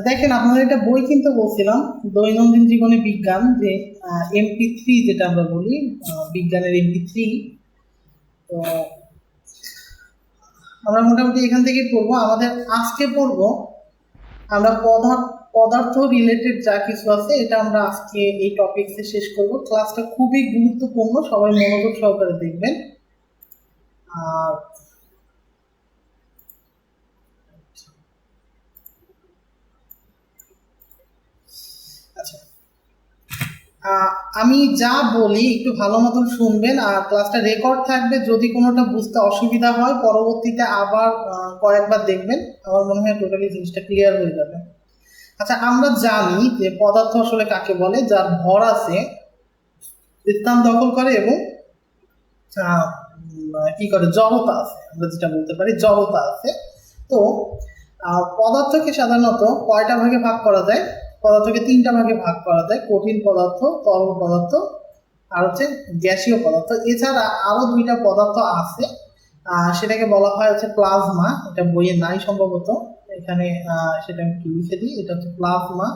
দেখেন, আপনাদের একটা বই কিনতে বলছিলাম, দৈনন্দিন জীবনে বিজ্ঞান, যে MP3 যেটা আমরা বলি, বিজ্ঞানের MP3। তো আমরা মোটামুটি এখান থেকে পড়বো। আমাদের আজকে পড়বো আমরা পদার্থ রিলেটেড যা কিছু আছে, এটা আমরা আজকে এই টপিকসে শেষ করব। ক্লাসটা খুবই গুরুত্বপূর্ণ, সবাই মনোযোগ সহকারে দেখবেন। আর আচ্ছা, আমি যা বলি একটু ভালো মতন শুনবেন, আর ক্লাসটা রেকর্ড থাকবে। যদি কোনোটা বুঝতে অসুবিধা হয় পরবর্তীতে আবার কয়েকবার দেখবেন, আমার মনে হয় টোটালি জিনিসটা ক্লিয়ার হয়ে যাবে। আচ্ছা, আমরা জানি যে পদার্থ আসলে কাকে বলে, যার ভর আছে, স্থান দখল করে এবং কি করে, জড়তা আছে, আমরা যেটা বলতে পারি জড়তা আছে। তো পদার্থকে সাধারণত কয়টা ভাগে ভাগ করা যায়? পদার্থকে তিনটা ভাগে ভাগ করা যায়: কঠিন পদার্থ, তরল পদার্থ, আর হচ্ছে গ্যাসীয় পদার্থ। এছাড়া আরো দুইটা পদার্থ আছে, সেটাকে বলা হয় হচ্ছে প্লাজমা। এটা বইয়ে নাই সম্ভবত, এখানে সেটা আমি একটু লিখে দিই। এটা হচ্ছে প্লাজমা।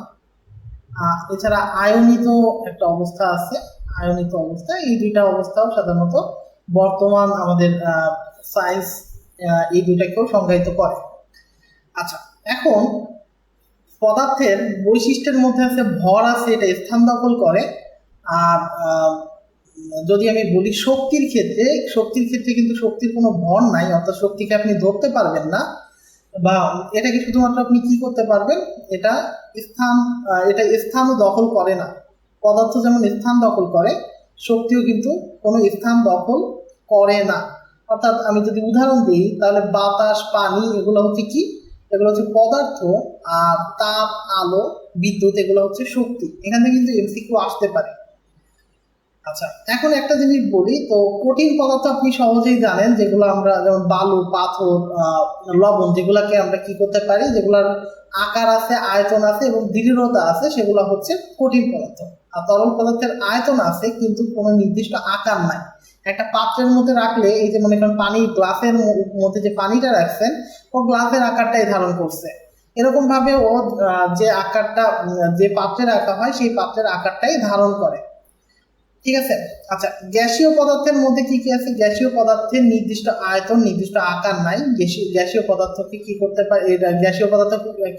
এছাড়া আয়নিত একটা অবস্থা আছে, আয়নিত অবস্থা। এই দুইটা অবস্থাও সাধারণত বর্তমান আমাদের সায়েন্স এই দুইটাকেও সংজ্ঞায়িত করে। আচ্ছা, এখন পদার্থের বৈশিষ্ট্যের মধ্যে আছে ভর আছে, এটা স্থান দখল করে। আর যদি আমি বলি শক্তির ক্ষেত্রে, কিন্তু শক্তির কোনো ভর নাই, অর্থাৎ শক্তিকে আপনি ধরতে পারবেন না, বা এটাকে শুধুমাত্র আপনি কি করতে পারবেন, এটা এটা স্থানও দখল করে না। পদার্থ যেমন স্থান দখল করে, শক্তিও কিন্তু কোনো স্থান দখল করে না। অর্থাৎ আমি যদি উদাহরণ দিই, তাহলে বাতাস, পানি, এগুলো হচ্ছে কি, এগুলো হচ্ছে পদার্থ। আর তাপ, আলো, বিদ্যুৎ, এগুলো হচ্ছে শক্তি। এখান থেকে কিন্তু MCQ আসতে পারে। আচ্ছা, এখন একটা জিনিস বলি। তো কঠিন পদার্থ আপনি সহজেই জানেন, যেগুলো আমরা যেমন বালু, পাথর, লবণ, যেগুলাকে আমরা কি করতে পারি, যেগুলার আকার আছে, আয়তন আছে এবং দৃঢ়তা আছে, সেগুলো হচ্ছে কঠিন পদার্থ। আর তরল পদার্থের আয়তন আছে কিন্তু কোনো নির্দিষ্ট আকার নাই। একটা পাত্রের মধ্যে রাখলে, এই যে মনে করেন পানি, গ্লাসের মধ্যে যে পানিটা রাখছেন, ও গ্লাসের আকারটাই ধারণ করছে। এরকম ভাবে ও যে আকারটা, যে পাত্রে রাখা হয়, সেই পাত্রের আকারটাই ধারণ করে। ঠিক আছে। আচ্ছা, গ্যাসীয় পদার্থের মধ্যে কি কি আছে? গ্যাসীয় পদার্থের নির্দিষ্ট আয়তন, নির্দিষ্ট আকার নাই। গ্যাসীয় পদার্থকে কি করতে পারে, এটা গ্যাসীয় পদার্থ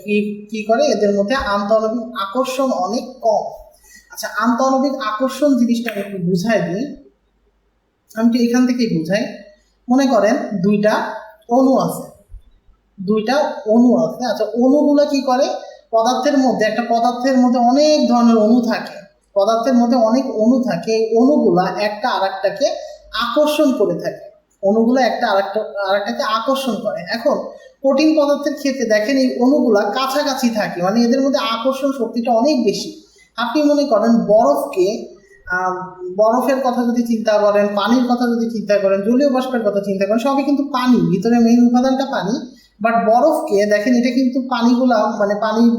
কি কি করে, এদের মধ্যে আন্তঃআণবিক আকর্ষণ অনেক কম। আচ্ছা, আন্তঃআণবিক আকর্ষণ জিনিসটা আমি একটু বুঝাই দিই। আমি তো এখান থেকেই বুঝাই। মনে করেন দুইটা অণু আছে, আচ্ছা, অণুগুলো কি করে, একটা পদার্থের মধ্যে অনেক ধরনের অণু থাকে। এই অণুগুলা একটা আরেকটাকে আকর্ষণ করে থাকে। আকর্ষণ করে। এখন কঠিন পদার্থের ক্ষেত্রে দেখেন, এই অণুগুলা কাছাকাছি থাকে, মানে এদের মধ্যে আকর্ষণ শক্তিটা অনেক বেশি। আপনি মনে করেন বরফের কথা যদি চিন্তা করেন, পানির কথা যদি চিন্তা করেন, জলীয় বাষ্পের কথা চিন্তা করেন, সবই কিন্তু পানি, ভিতরে মেইন উপাদানটা পানি। বাট বরফকে দেখেন, এটা কিন্তু পানি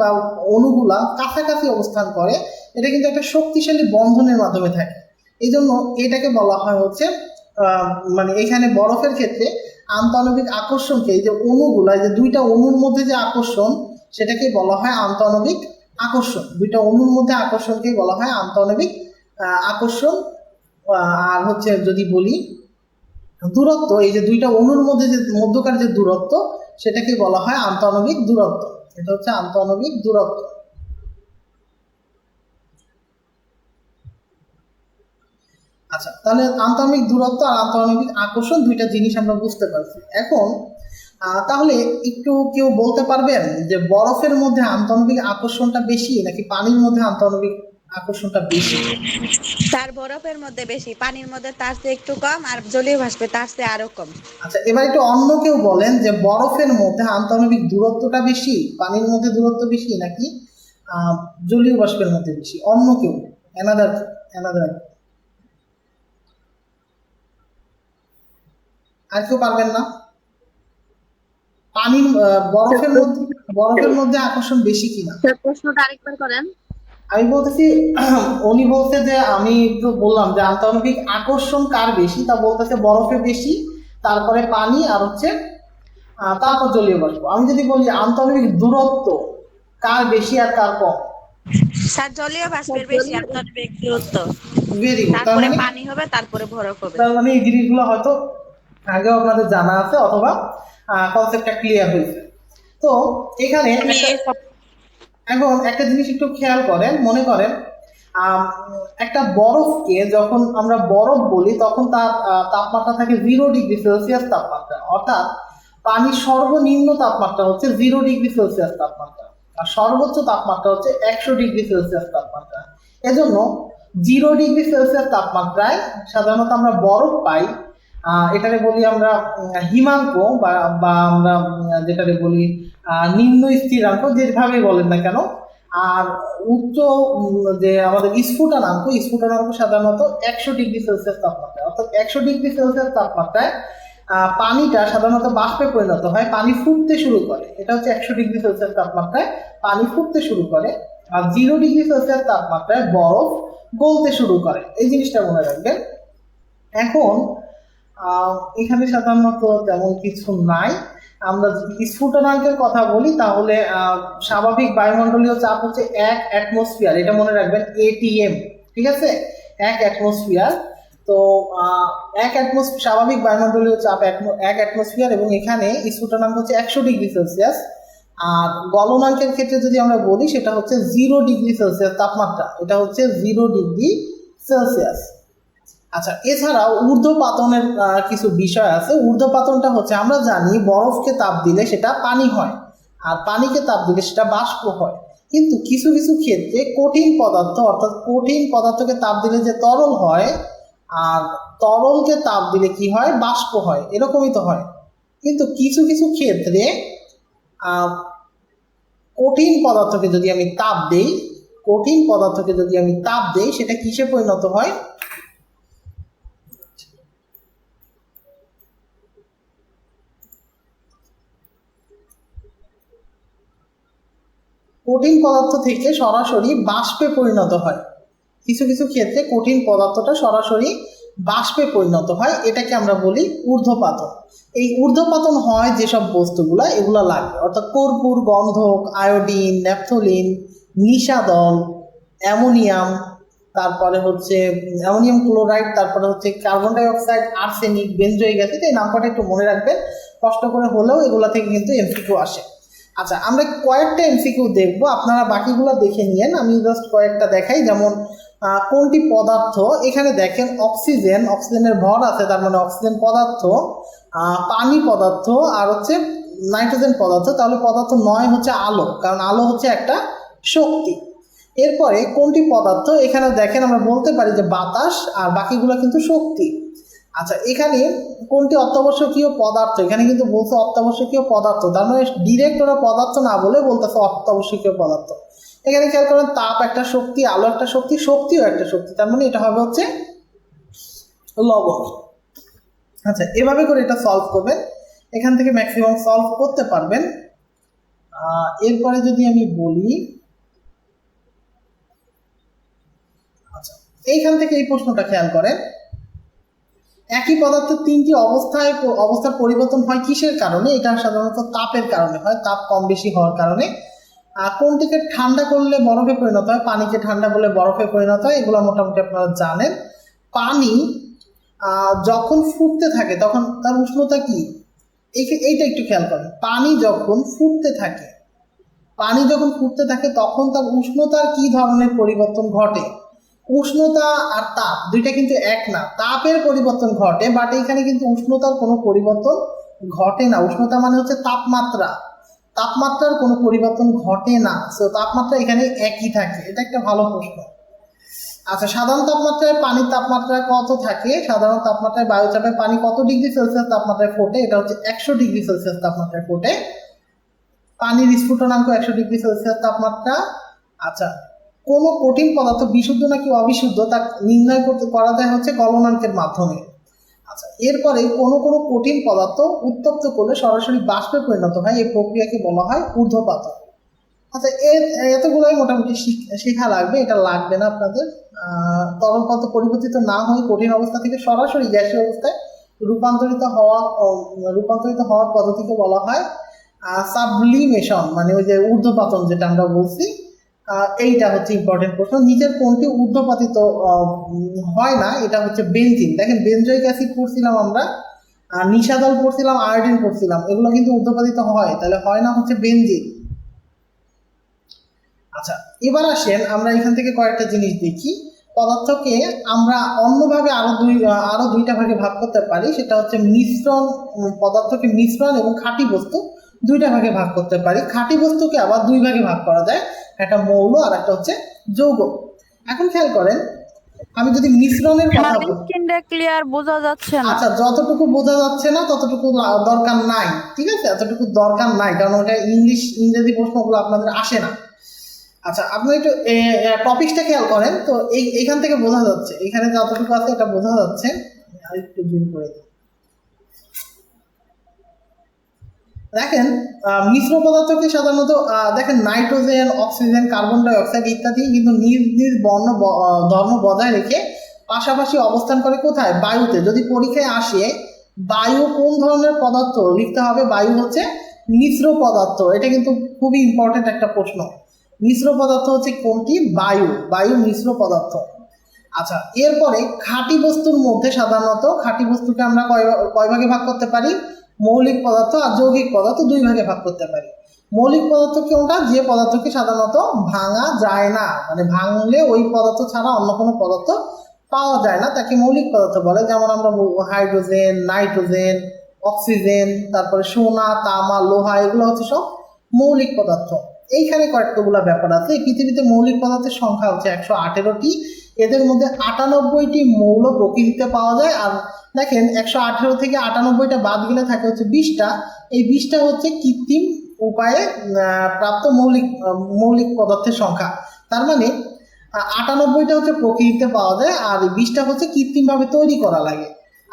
বা অণুগুলা কাছাকাছি অবস্থান করে। এটা কিন্তু একটা শক্তিশালী বন্ধনের মাধ্যমে থাকে। এই জন্য এটাকে বলা হয় হচ্ছে এখানে বরফের ক্ষেত্রে আন্তঃআণবিক আকর্ষণকে, এই যে অণুগুলা, এই যে দুইটা অণুর মধ্যে যে আকর্ষণ, সেটাকে বলা হয় আন্তঃআণবিক আকর্ষণ। দুইটা অণুর মধ্যে আকর্ষণকেই বলা হয় আন্তঃআণবিক আকর্ষণ। আর হচ্ছে যদি বলি দূরত্ব, এই যে দুইটা অণুর মধ্যে যে মধ্যকার যে দূরত্ব, সেটাকে বলা হয় আন্তঃআণবিক দূরত্ব। এটা হচ্ছে আন্তঃআণবিক দূরত্ব। আচ্ছা, তাহলে আন্তঃআণবিক দূরত্ব আর আন্তঃআণবিক আকর্ষণ দুইটা জিনিস আমরা বুঝতে পারছি। এখন তাহলে একটু কেউ বলতে পারবেন যে বরফের মধ্যে আন্তঃআণবিক আকর্ষণটা বেশি নাকি পানির মধ্যে আন্তঃআণবিক আকর্ষণটা বেশি? তার বরফের মধ্যে বেশি, পানির মধ্যে তার চেয়ে একটু কম, আর জলীয় বাষ্পে তার চেয়ে আরো কম। আচ্ছা, এবার একটু অন্য কেউ বলেন যে বরফের মধ্যে আন্তঃআণবিক দূরত্বটা বেশি, পানির মধ্যে দূরত্ব বেশি, নাকি জলীয় বাষ্পের মধ্যে বেশি? অন্য কেউ, অ্যানাদার অ্যানাদার আর কেউ পারবেন না? পানির বরফের মধ্যে আকর্ষণ বেশি কিনা? প্রশ্নটা আরেকবার করেন। আমি বলতেছি, উনি বলতে যে, আমি তো বললাম যে আন্তঃআণবিক আকর্ষণ কার বেশি, তা বলতেছে বরফে বেশি, তারপরে পানি, আর হচ্ছে তারপর জলীয় বাষ্প। আমি যদি বলি আন্তঃআণবিক দূরত্ব, কার বেশি আর কার কম? স্যার জলীয় বাষ্পের বেশি আর তরবেগ দূরত্ব, ভেরি গুড। তার তারপরে মানে, পানি হবে, তারপরে বরফ হবে। এই জিনিসগুলো হয়তো আগেও আপনাদের জানা আছে অথবা কনসেপ্টটা ক্লিয়ার হয়েছে। তো এখানে আমি একটা, এসব এখন একটা জিনিস একটু খেয়াল করেন, মনে করেন আম, একটা বরফকে যখন আমরা বরফ বলি তখন তার তাপমাত্রা থাকে 0 ডিগ্রি সেলসিয়াস তাপমাত্রা, অর্থাৎ পানির সর্বনিম্ন তাপমাত্রা হচ্ছে 0 ডিগ্রি সেলসিয়াস তাপমাত্রা, আর সর্বোচ্চ তাপমাত্রা হচ্ছে 100 ডিগ্রি সেলসিয়াস তাপমাত্রা। এজন্য 0 ডিগ্রি সেলসিয়াস তাপমাত্রায় সাধারণত আমরা বরফ পাই। এটাকে বলি আমরা হিমাঙ্ক, বা বা আমরা যেটাকে বলি নিম্ন স্থিরাঙ্ক, যেভাবে বলেন না কেন। আর উচ্চ যে আমাদের স্ফুটনাঙ্ক, স্ফুটনাঙ্ক সাধারণত 100 ডিগ্রি সেলসিয়াস তাপমাত্রা, অর্থাৎ 100 ডিগ্রি সেলসিয়াস তাপমাত্রায় পানিটা সাধারণত বাষ্পে পরিণত হয়, পানি ফুটতে শুরু করে। এটা হচ্ছে 100 ডিগ্রি সেলসিয়াস তাপমাত্রায় পানি ফুটতে শুরু করে। আর 0 ডিগ্রি সেলসিয়াস তাপমাত্রায় বরফ গলতে শুরু করে, এই জিনিসটা মনে রাখবেন। এখন এখানে সাধারণত তেমন কিছু নাই। আমরা যদি স্ফুটনাঙ্কের কথা বলি তাহলে স্বাভাবিক বায়ুমণ্ডলীয় চাপ হচ্ছে 1 অ্যাটমসফিয়ার, এটা মনে রাখবেন, এটিএম। ঠিক আছে, 1 অ্যাটমসফিয়ার। তো 1 অ্যাটমসফিয়ার স্বাভাবিক বায়ুমণ্ডলীয় চাপ 1 অ্যাটমসফিয়ার, এবং এখানে স্ফুটনাঙ্ক হচ্ছে 100 ডিগ্রি সেলসিয়াস। আর গলনাঙ্কের ক্ষেত্রে যদি আমরা বলি সেটা হচ্ছে 0 ডিগ্রি সেলসিয়াস তাপমাত্রা, এটা হচ্ছে 0 ডিগ্রি সেলসিয়াস। আচ্ছা, এছাড়াও ঊর্ধ্বপাতনের কিছু বিষয় আছে। ঊর্ধ্বপাতনটা হচ্ছে, আমরা জানি বরফকে তাপ দিলে সেটা পানি হয়, আর পানিকে তাপ দিলে সেটা বাষ্প হয়। কিন্তু কিছু কিছু ক্ষেত্রে কঠিন পদার্থ, অর্থাৎ কঠিন পদার্থকে তাপ দিলে যে তরল হয়, আর তরলকে তাপ দিলে কি হয়, বাষ্প হয়, এরকমই তো হয়। কিন্তু কিছু কিছু ক্ষেত্রে আহ, কঠিন পদার্থকে যদি আমি তাপ দেই, কঠিন পদার্থকে যদি আমি তাপ দেই সেটা কিসে পরিণত হয়? কঠিন পদার্থ থেকে সরাসরি বাষ্পে পরিণত হয়। কিছু কিছু ক্ষেত্রে কঠিন পদার্থটা সরাসরি বাষ্পে পরিণত হয়, এটাকে আমরা বলি ঊর্ধ্বপাতন। এই ঊর্ধ্বপাতন হয় যেসব বস্তুগুলা এগুলা লাগবে, অর্থাৎ কর্পূর, গন্ধক, আয়োডিন, ন্যাপথলিন, নিশাদল, অ্যামোনিয়াম, তারপরে হচ্ছে অ্যামোনিয়াম ক্লোরাইড, তারপরে হচ্ছে carbon die oxide, arsenic, benzoic acid. এই নামটা একটু মনে রাখবেন, কষ্ট করে হলেও এগুলা থেকে কিন্তু এমসিকিউ আসে। আচ্ছা, আমরা কয়েকটা এমসিকিউ দেখবো, আপনারা বাকিগুলো দেখে নিয়েন, আমি জাস্ট কয়েকটা দেখাই। যেমন কোনটি পদার্থ, এখানে দেখেন অক্সিজেন, অক্সিজেনের ভর আছে, তার মানে অক্সিজেন পদার্থ, পানি পদার্থ, আর হচ্ছে নাইট্রোজেন পদার্থ। তাহলে পদার্থ 9 হচ্ছে আলো, কারণ আলো হচ্ছে একটা শক্তি। এরপরে কোনটি পদার্থ, এখানে দেখেন আমরা বলতে পারি যে বাতাস, আর বাকিগুলো কিন্তু শক্তি। আচ্ছা, এখানে কোনটি অত্যাবশ্যকীয় পদার্থ, এখানে কিন্তু বলছে অত্যাবশ্যকীয় পদার্থ, তার মানে ডিরেক্ট ওরা পদার্থ না বলে বলতেছে অত্যাবশ্যকীয় পদার্থ। এখানে খেয়াল করেন, তাপ একটা শক্তি, আলো একটা শক্তি, শক্তিও একটা শক্তি, তার মানে এটা হবে হচ্ছে লবণ। আচ্ছা, এভাবে করে এটা সলভ করবেন, এখান থেকে ম্যাক্সিমাম সলভ করতে পারবেন। এরপরে যদি আমি বলি, আচ্ছা, এইখান থেকে এই প্রশ্নটা খেয়াল করেন, একই পদার্থের 3টি অবস্থার পরিবর্তন হয় কিসের কারণে? এটা সাধারণত তাপের কারণে হয়, তাপ কম বেশি হওয়ার কারণে। কোনটিকে ঠান্ডা করলে বরফে পরিণত হয়, পানিকে ঠান্ডা করলে বরফে পরিণত হয়, এগুলো মোটামুটি আপনারা জানেন। পানি যখন ফুটতে থাকে তখন তার উষ্ণতা কি, এইটা একটু খেয়াল করেন। পানি যখন ফুটতে থাকে, পানি যখন ফুটতে থাকে তখন তার উষ্ণতার কি ধরনের পরিবর্তন ঘটে? উষ্ণতা আর তাপ দুইটা কিন্তু এক না, তাপের পরিবর্তন ঘটে, বাট এখানে কিন্তু উষ্ণতার কোনো পরিবর্তন ঘটে না। উষ্ণতা মানে হচ্ছে তাপমাত্রা, তাপমাত্রার কোনো পরিবর্তন ঘটে না। সো তাপমাত্রা এখানে একই থাকে, এটা একটা ভালো প্রশ্ন। আচ্ছা, সাধারণ তাপমাত্রায় পানির তাপমাত্রা কত থাকে? সাধারণ তাপমাত্রায় বায়ুচাপে পানি কত ডিগ্রি সেলসিয়াস তাপমাত্রায় ফোটে? এটা হচ্ছে 100 ডিগ্রি সেলসিয়াস তাপমাত্রায় ফোটে। পানির স্ফুটনাঙ্ক 100 ডিগ্রি সেলসিয়াস তাপমাত্রা। আচ্ছা, কোন কঠিন পদার্থ বিশুদ্ধ নাকি অবিশুদ্ধ তা নির্ণয় করা যায় হচ্ছে গলনাঙ্কের মাধ্যমে। আচ্ছা, এরপরে কোন কোন কঠিন পদার্থ উত্তপ্ত করলে সরাসরি বাষ্পে পরিণত হয়, এই প্রক্রিয়াকে বলা হয় ঊর্ধ্বপাতন। আচ্ছা, এতগুলোই মোটামুটি শেখা লাগবে, এটা লাগবে না আপনাদের। তরল পদার্থ পরিবর্তিত না হয়ে কঠিন অবস্থা থেকে সরাসরি গ্যাসীয় অবস্থায় রূপান্তরিত হওয়ার পদ্ধতিকে বলা হয় সাবলিমেশন মানে ওই যে ঊর্ধ্বপাতন যেটা আমরা বলছি, এইটা হচ্ছে ইম্পর্টেন্ট প্রশ্ন। নিচের কোনটি ঊর্ধ্বপাতিত হয় না? এটা হচ্ছে বেনজিন। দেখেন বেনজয়িক অ্যাসিড পড়ছিলাম আমরা, নিশাদল পড়ছিলাম, আয়োডিন পড়ছিলাম, এগুলো কিন্তু ঊর্ধ্বপাতিত হয়, তাহলে হয় না হচ্ছে বেনজিন। আচ্ছা, এবার আসেন আমরা এখান থেকে কয়েকটা জিনিস দেখি। পদার্থকে আমরা অন্যভাবে আরো দুইটা ভাগে ভাগ করতে পারি, সেটা হচ্ছে মিশ্রণ। পদার্থকে মিশ্রণ এবং খাঁটি বস্তু দুইটা ভাগে ভাগ করতে পারি। খাঁটি বস্তুকে আবার দুই ভাগে ভাগ করা যায়, একটা মৌল আর একটা হচ্ছে যৌগ। এখন খেয়াল করেন, আমি যদি মিশ্রণের কথা বলি, স্ক্রিনটা ক্লিয়ার বোঝা যাচ্ছে না। আচ্ছা যতটুকু বোঝা যাচ্ছে না ততটুকু দরকার নাই, ঠিক আছে, এতটুকু দরকার নাই, কারণ ওটা ইংরেজি প্রশ্নগুলো আপনাদের আসে না। আচ্ছা, আপনি একটু টপিকটা খেয়াল করেন তো, এইখান থেকে বোঝা যাচ্ছে, এখানে যতটুকু আছে এটা বোঝা যাচ্ছে। আরেকটু জুম করে দিই। দেখেন মিশ্র পদার্থকে সাধারণত দেখেন nitrogen, oxygen, carbon die oxide ইত্যাদি কিন্তু নিজ নিজ ধর্ম বজায় রেখে পাশাপাশি অবস্থান করে কোথায়? বায়ুতে। যদি পরীক্ষায় আসে বায়ু কোন ধরনের পদার্থ, লিখতে হবে বায়ু হচ্ছে মিশ্র পদার্থ। এটা কিন্তু খুবই ইম্পর্টেন্ট একটা প্রশ্ন। মিশ্র পদার্থ হচ্ছে কোনটি? বায়ু। বায়ু মিশ্র পদার্থ। আচ্ছা, এরপরে খাঁটি বস্তুর মধ্যে সাধারণত খাঁটি বস্তুকে আমরা কয় ভাগে ভাগ করতে পারি? মৌলিক পদার্থ আর যৌগিক পদার্থ দুই ভাগে ভাগ করতে পারি। মৌলিক পদার্থ কোনটা? যে পদার্থকে সাধারণত ভাঙা যায় না, মানে ভাঙলে ওই পদার্থ ছাড়া অন্য কোনো পদার্থ পাওয়া যায় না, তাকে মৌলিক পদার্থ বলে। যেমন আমরা হাইড্রোজেন, নাইট্রোজেন, অক্সিজেন, তারপরে সোনা, তামা, লোহা, এগুলো হচ্ছে সব মৌলিক পদার্থ। এইখানে কয়েকটাগুলো ব্যাপার আছে। এই পৃথিবীতে মৌলিক পদার্থের সংখ্যা হচ্ছে 118টি। এদের মধ্যে 98টি মৌল প্রকৃতিতে পাওয়া যায়। আর দেখেন 118 থেকে 98টা বাদ গেলে থাকে হচ্ছে 20টা। এই 20টা হচ্ছে কৃত্রিম উপায়ে প্রাপ্ত মৌলিক পদার্থের সংখ্যা। তার মানে 98টা হচ্ছে প্রকৃতিতে পাওয়া যায়, আর 20টা হচ্ছে কৃত্রিমভাবে তৈরি করা লাগে।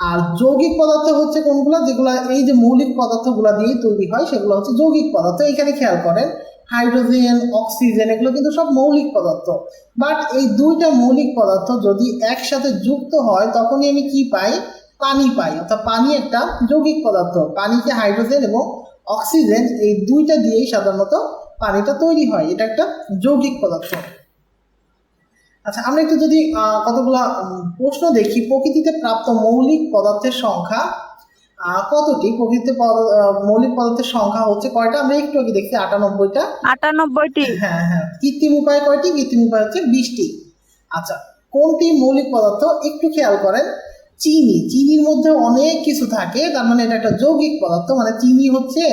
আর যৌগিক পদার্থ হচ্ছে কোনগুলো? যেগুলো এই যে মৌলিক পদার্থগুলো দিয়ে তৈরি হয় সেগুলো হচ্ছে যৌগিক পদার্থ। এখানে খেয়াল করেন হাইড্রোজেন, অক্সিজেন, এগুলো কিন্তু সব মৌলিক পদার্থ। বাট এই দুইটা মৌলিক পদার্থ যদি একসাথে যুক্ত হয় তখনই আমি কি পাই? পানি পাই। অর্থাৎ পানি একটা যৌগিক পদার্থ। পানিকে হাইড্রোজেন এবং অক্সিজেন এই দুইটা দিয়েই সাধারণত পানিটা তৈরি হয়, এটা একটা যৌগিক পদার্থ। আচ্ছা, আমরা একটু যদি কতগুলা প্রশ্ন দেখি। প্রকৃতিতে প্রাপ্ত মৌলিক পদার্থের সংখ্যা কতটি? প্রকৃতিতে মৌলিক পদার্থের সংখ্যা হচ্ছে কয়টা? আমরা একটু আগে দেখছি 98টা। 98টি। হ্যাঁ হ্যাঁ। কৃত্রিম উপায় কয়টি? কৃত্রিম উপায় হচ্ছে 20টি। আচ্ছা, কোনটি মৌলিক পদার্থ? একটু খেয়াল করেন, চিনি। চিনির মধ্যে অনেক কিছু থাকে, তার মানে এটা একটা যৌগিক পদার্থ। মানে চিনি হচ্ছে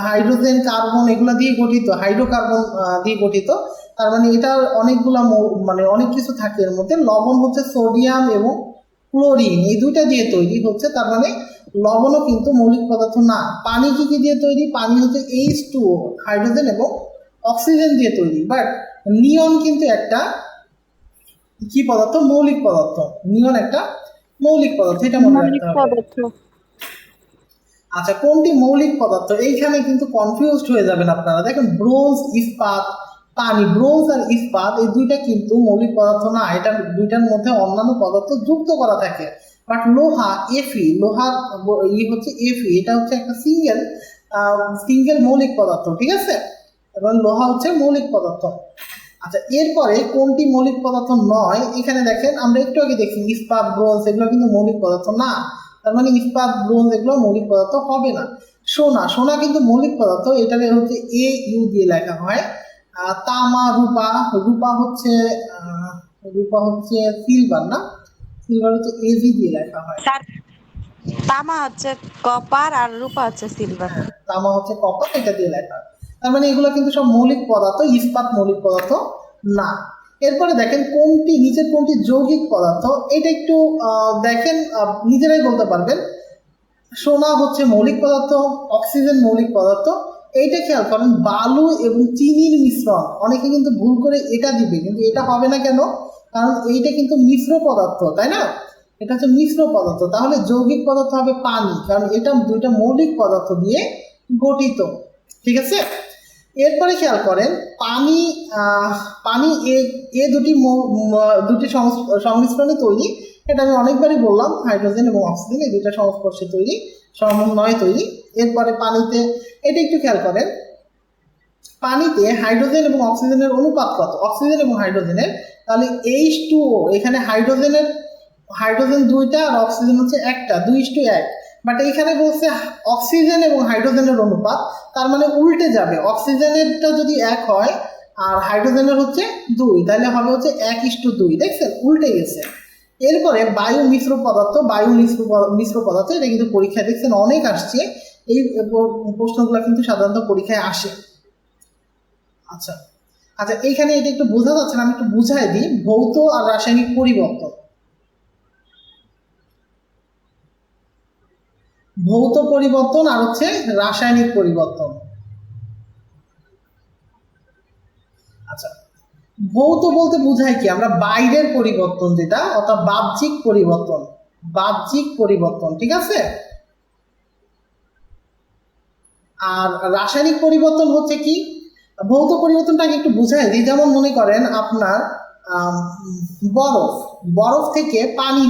হাইড্রোজেন, কার্বন এগুলো দিয়ে গঠিত, হাইড্রোকার্বন দিয়ে গঠিত। তার মানে এটা অনেকগুলা মানে অনেক কিছু থাকে এর মধ্যে। লবণ হচ্ছে সোডিয়াম এবং ক্লোরিন, এই দুইটা দিয়ে তৈরি হচ্ছে, তার মানে লবণও কিন্তু মৌলিক পদার্থ না। পানি কি কি দিয়ে তৈরি? পানি হচ্ছে H2O, হাইড্রোজেন এবং অক্সিজেন দিয়ে তৈরি। বাট নিয়ন কিন্তু একটা কি পদার্থ? মৌলিক পদার্থ। নিয়ন একটা মৌলিক পদার্থ, এটা মনে রাখতে হবে। আচ্ছা, কোনটি মৌলিক পদার্থ? এইখানে কিন্তু কনফিউজড হয়ে যাবেন আপনারা। দেখেন ব্রোঞ্জ, ইস্পাত, পানি। ব্রোঞ্জ আর ইস্পাত এই দুইটা কিন্তু মৌলিক পদার্থ না, এটা দুইটার মধ্যে অন্যান্য পদার্থ যুক্ত করা থাকে। বাট লোহা, এফি, লোহার হচ্ছে এফি, এটা হচ্ছে একটা সিঙ্গেল মৌলিক পদার্থ, ঠিক আছে। এবং লোহা হচ্ছে মৌলিক পদার্থ। আচ্ছা, এরপরে কোনটি মৌলিক পদার্থ নয়? এখানে দেখেন আমরা একটু আগে দেখছি ইস্পাত, ব্রোঞ্জ এগুলো কিন্তু মৌলিক পদার্থ না। তার মানে ইস্পাত, ব্রোঞ্জ এগুলো মৌলিক পদার্থ হবে না। সোনা, সোনা কিন্তু মৌলিক পদার্থ, এটাকে হচ্ছে AU দিয়ে লেখা হয়। তামা, রূপা, রূপা হচ্ছে সিলভার, না, সিলভার হচ্ছে AG দিয়ে লেখা হয়। তামা হচ্ছে কপার আর রূপা হচ্ছে সিলভার। হ্যাঁ, তামা হচ্ছে কপার, এটা দিয়ে লেখা হয়। তার মানে এগুলো কিন্তু সব মৌলিক পদার্থ, ইস্পাত মৌলিক পদার্থ না। এরপরে দেখেন নিচের কোনটি যৌগিক পদার্থ? এটা একটু দেখেন, নিজেরাই বলতে পারবেন। সোনা হচ্ছে মৌলিক পদার্থ, অক্সিজেন মৌলিক পদার্থ। এইটা খেয়াল করেন, বালু এবং চিনির মিশ্রণ। অনেকে কিন্তু ভুল করে এটা দিবে, কিন্তু এটা হবে না কেন? কারণ এইটা কিন্তু মিশ্র পদার্থ, তাই না? এটা হচ্ছে মিশ্র পদার্থ। তাহলে যৌগিক পদার্থ হবে পানি, কারণ এটা দুইটা মৌলিক পদার্থ দিয়ে গঠিত, ঠিক আছে। এরপরে খেয়াল করেন পানি, পানি এ দুটি সংমিশ্রণে তৈরি। এটা আমি অনেকবারই বললাম, হাইড্রোজেন এবং অক্সিজেন এই দুইটা সংস্পর্শে তৈরি, সমন্বয়ে তৈরি। এরপরে পানিতে, এটা একটু খেয়াল করেন, পানিতে হাইড্রোজেন এবং অক্সিজেনের অনুপাত কত, অক্সিজেন এবং হাইড্রোজেনের, তাহলে H2O, এখানে হাইড্রোজেন দুইটা আর অক্সিজেন হচ্ছে একটা, 2:1। বাট এখানে বলছে অক্সিজেন এবং হাইড্রোজেনের অনুপাত, তার মানে উল্টে যাবে, অক্সিজেনেরটা যদি 1 হয় আর হাইড্রোজেনের হচ্ছে 2, তাহলে হবে হচ্ছে 1:2। দেখছেন, উল্টে গেছে। এরপরে বায়ু মিশ্র পদার্থ, মিশ্র পদার্থ, এটা কিন্তু পরীক্ষায় দেখছেন অনেক আসছে, এই প্রশ্নগুলো কিন্তু সাধারণত পরীক্ষায় আসে। আচ্ছা আচ্ছা, এইখানে এটা একটু বোঝা যাচ্ছে না, আমি একটু বুঝাই দিই। ভৌত আর রাসায়নিক পরিবর্তন, ভৌত পরিবর্তন আর হচ্ছে রাসায়নিক পরিবর্তন। আচ্ছা, ভৌত বলতে বোঝায় কি, আমরা বাইরের পরিবর্তন যেটা, অর্থাৎ বাহ্যিক পরিবর্তন, বাহ্যিক পরিবর্তন, ঠিক আছে। আর রাসায়নিক পরিবর্তন হচ্ছে কি, ভৌত পরিবর্তনটাকে একটু বুঝাই দিই। যেমন মনে করেন আপনার বরফ থেকে পানি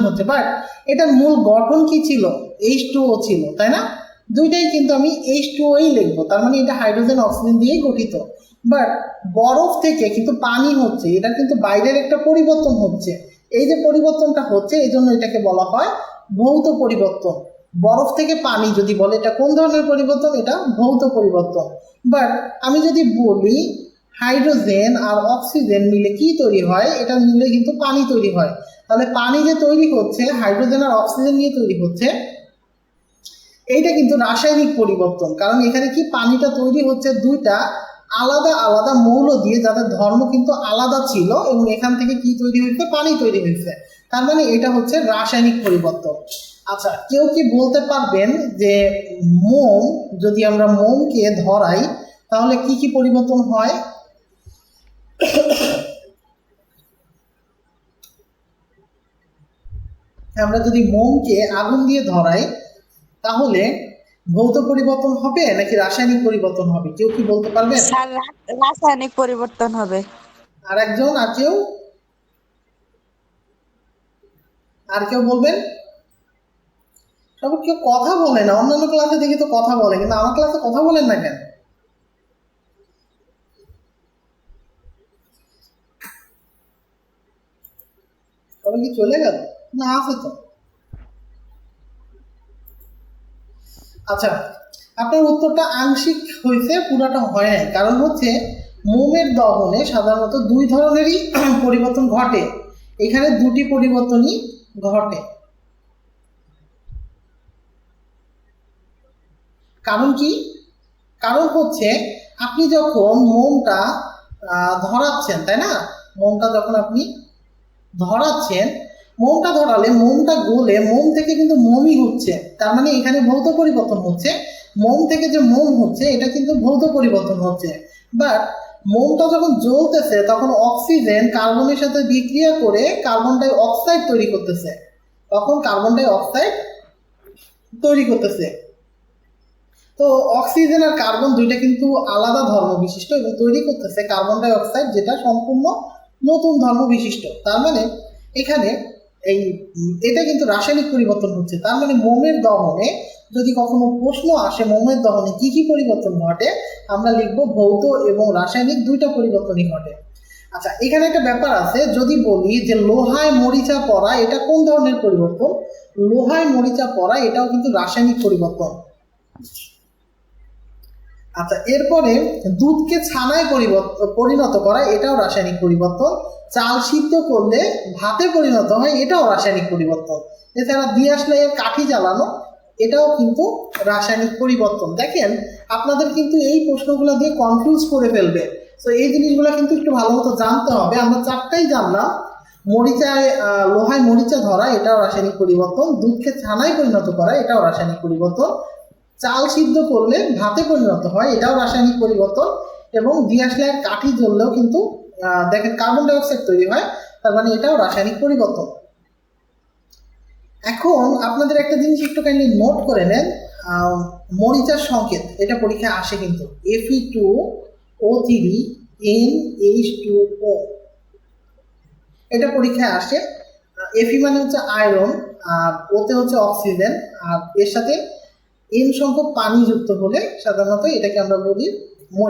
হচ্ছে, বাট এটার মূল গঠন কি ছিল, H2O ছিল, তাই না? দুইটাই কিন্তু আমি H2O-ই লিখবো, তার মানে এটা হাইড্রোজেন অক্সিজেন দিয়েই গঠিত। বাট বরফ থেকে কিন্তু পানি হচ্ছে, এটা কিন্তু বাইরের একটা পরিবর্তন হচ্ছে। এই যে পরিবর্তনটা হচ্ছে, এই জন্য এটাকে বলা হয় ভৌত পরিবর্তন। বরফ থেকে পানি যদি বলে এটা কোন ধরনের পরিবর্তন, এটা ভৌত পরিবর্তন। বাট আমি যদি বলি হাইড্রোজেন আর অক্সিজেন মিলে কি তৈরি হয়, এটা মিলে কিন্তু পানি তৈরি হয়। তাহলে পানি যে তৈরি হচ্ছে হাইড্রোজেন আর অক্সিজেন নিয়ে তৈরি হচ্ছে, এইটা কিন্তু রাসায়নিক পরিবর্তন। কারণ এখানে কি, পানিটা তৈরি হচ্ছে দুইটা আলাদা আলাদা মৌল দিয়ে, যাদের ধর্ম কিন্তু আলাদা ছিল, এবং এখান থেকে কি তৈরি হয়েছে, পানি তৈরি হয়েছে। তার মানে এটা হচ্ছে রাসায়নিক পরিবর্তন। আচ্ছা, কেউ কি বলতে পারবেন যে মোম, যদি আমরা মোমকে ধরাই তাহলে কি কি পরিবর্তন হয়? আমরা যদি মোমকে আগুন দিয়ে ধরাই তাহলে ভৌত পরিবর্তন হবে নাকি রাসায়নিক পরিবর্তন হবে, কেউ কি বলতে পারবেন? স্যার, রাসায়নিক পরিবর্তন হবে। আর একজন, আর কেউ বলবেন? সবাই কেউ কথা বলে না, অন্যান্য ক্লাসে দেখি তো কথা বলে, কিন্তু আমার ক্লাসে কথা বলেন না কেন? সবাই কি চলে গেল না, আছে তো? আচ্ছা, আপনার উত্তরটা আংশিক হয়েছে, পুরাটা হয় নাই। কারণ হচ্ছে মোমের দহনে সাধারণত দুই ধরনেরই পরিবর্তন ঘটে, এখানে দুটি পরিবর্তনই ঘটে। কারণ কি, কারণ হচ্ছে আপনি যখন মোমটা ধরাচ্ছেন, তাই না, মোমটা যখন আপনি ধরাচ্ছেন, মোমটা ধরালে মোমটা গলে মোম থেকে কিন্তু মোমই হচ্ছে, তার মানে এখানে ভৌত পরিবর্তন হচ্ছে। মোম থেকে যে মোম হচ্ছে এটা কিন্তু ভৌত পরিবর্তন হচ্ছে। বাট মোমটা যখন জ্বলতেছে তখন অক্সিজেন কার্বনের সাথে বিক্রিয়া করে কার্বন ডাই অক্সাইড তৈরি করতেছে, তখন কার্বন ডাই অক্সাইড তৈরি করতেছে। তো অক্সিজেন আর কার্বন দুইটা কিন্তু আলাদা ধর্ম বিশিষ্ট, এবং তৈরি করতেছে কার্বন ডাই অক্সাইড, যেটা সম্পূর্ণ নতুন ধর্ম বিশিষ্ট। তার মানে এখানে এটা কিন্তু রাসায়নিক পরিবর্তন হচ্ছে। তার মানে মোমের দহনে যদি কখনো প্রশ্ন আসে মোমের দহনে কি কি পরিবর্তন ঘটে, আমরা লিখবো ভৌত এবং রাসায়নিক দুইটা পরিবর্তনই ঘটে। আচ্ছা, এখানে একটা ব্যাপার আছে, যদি বলি যে লোহায় মরিচা পড়া, এটা কোন ধরনের পরিবর্তন? লোহায় মরিচা পড়া এটাও কিন্তু রাসায়নিক পরিবর্তন। আচ্ছা, এরপরে দুধকে ছানায় পরিণত করা, এটাও রাসায়নিক পরিবর্তন। চাল সিদ্ধ করলে ভাতে পরিণত হয়, এটাও রাসায়নিক পরিবর্তন। এছাড়া দিয়াশলাইয়ের কাঠি জ্বালানো, এটাও কিন্তু রাসায়নিক পরিবর্তন। দেখেন, আপনাদের কিন্তু এই প্রশ্নগুলো দিয়ে কনফিউজ করে ফেলবে। তো এই জিনিসগুলো কিন্তু একটু ভালো মতো জানতে হবে। আমরা চারটাই জানলাম, লোহায় মরিচা ধরা, এটাও রাসায়নিক পরিবর্তন। দুধকে ছানায় পরিণত করা, এটাও রাসায়নিক পরিবর্তন। চাল সিদ্ধ করলে ভাতে পরিণত হয়, এটাও রাসায়নিক পরিবর্তন। এবং দিয়াশলাইয়ের কাঠি জ্বললেও কিন্তু দেখেন কার্বন ডাই অক্সাইড তৈরি হয়, তার মানে এটাও রাসায়নিক পরিবর্তন। এখন আপনাদের একটা জিনিস একটু কাইন্ডলি নোট করে নেন, মরিচার সংকেত, এটা পরীক্ষায় আসে কিন্তু Fe2O3NH2O, এটা পরীক্ষায় আসে। Fe মানে হচ্ছে আয়রন, আর ওতে হচ্ছে অক্সিজেন, আর এর সাথে N সংখ্যক পানি যুক্ত হলে সাধারণত এটাকে আমরা বলি,